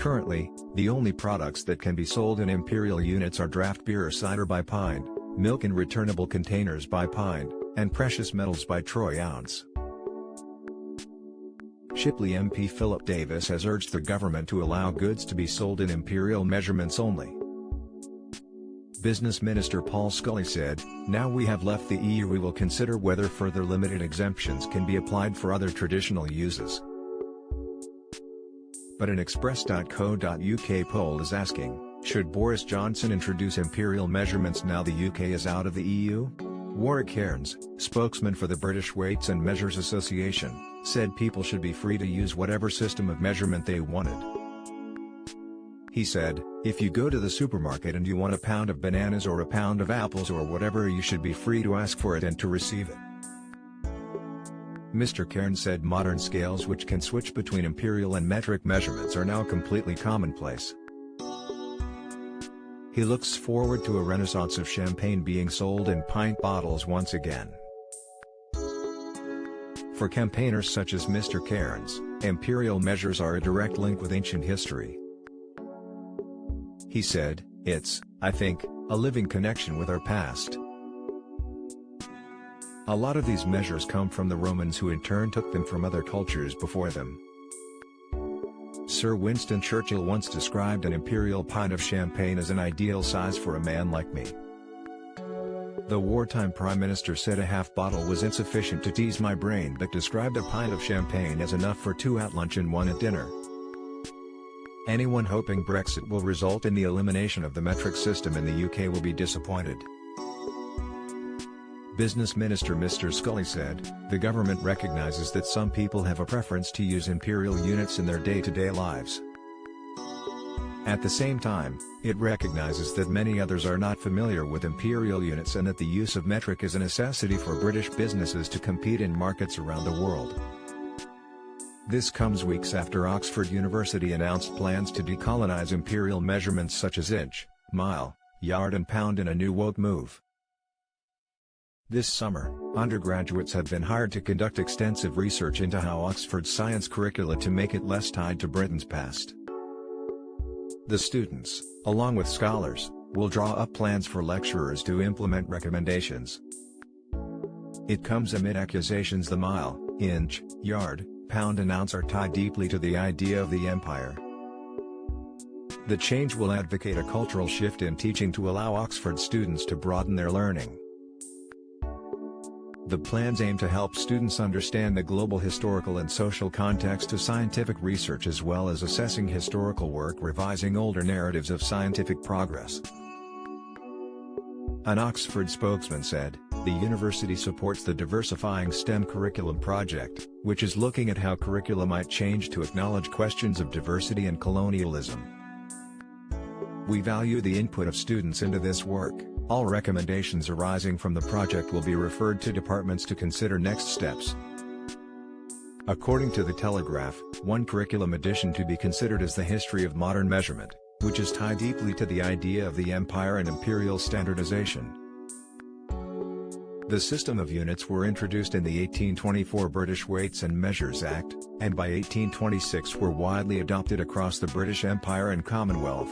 Currently, the only products that can be sold in imperial units are draft beer or cider by pint, milk in returnable containers by pint, and precious metals by troy ounce. Shipley MP Philip Davis has urged the government to allow goods to be sold in imperial measurements only. Business Minister Paul Scully said, "Now we have left the EU, we will consider whether further limited exemptions can be applied for other traditional uses." But an Express.co.uk poll is asking, should Boris Johnson introduce imperial measurements now the UK is out of the EU? Warwick Cairns, spokesman for the British Weights and Measures Association, said people should be free to use whatever system of measurement they wanted. He said, "If you go to the supermarket and you want a pound of bananas or a pound of apples or whatever, you should be free to ask for it and to receive it." Mr. Cairns said modern scales which can switch between imperial and metric measurements are now completely commonplace. He looks forward to a renaissance of champagne being sold in pint bottles once again. For campaigners such as Mr. Cairns, imperial measures are a direct link with ancient history. He said, "It's, I think, a living connection with our past. A lot of these measures come from the Romans, who in turn took them from other cultures before them." Sir Winston Churchill once described an imperial pint of champagne as an ideal size for a man like me. The wartime Prime Minister said a half bottle was insufficient to tease my brain, but described a pint of champagne as enough for two at lunch and one at dinner. Anyone hoping Brexit will result in the elimination of the metric system in the UK will be disappointed. Business Minister Mr. Scully said, "The government recognises that some people have a preference to use imperial units in their day-to-day lives. At the same time, it recognises that many others are not familiar with imperial units and that the use of metric is a necessity for British businesses to compete in markets around the world." This comes weeks after Oxford University announced plans to decolonise imperial measurements such as inch, mile, yard and pound in a new woke move. This summer, undergraduates have been hired to conduct extensive research into how Oxford's science curricula to make it less tied to Britain's past. The students, along with scholars, will draw up plans for lecturers to implement recommendations. It comes amid accusations the mile, inch, yard, pound and ounce are tied deeply to the idea of the empire. The change will advocate a cultural shift in teaching to allow Oxford students to broaden their learning. The plans aim to help students understand the global historical and social context to scientific research, as well as assessing historical work, revising older narratives of scientific progress. An Oxford spokesman said, "The university supports the Diversifying STEM Curriculum project, which is looking at how curricula might change to acknowledge questions of diversity and colonialism. We value the input of students into this work. All recommendations arising from the project will be referred to departments to consider next steps." According to The Telegraph, one curriculum addition to be considered is the history of modern measurement, which is tied deeply to the idea of the empire and imperial standardization. The system of units were introduced in the 1824 British Weights and Measures Act, and by 1826 were widely adopted across the British Empire and Commonwealth.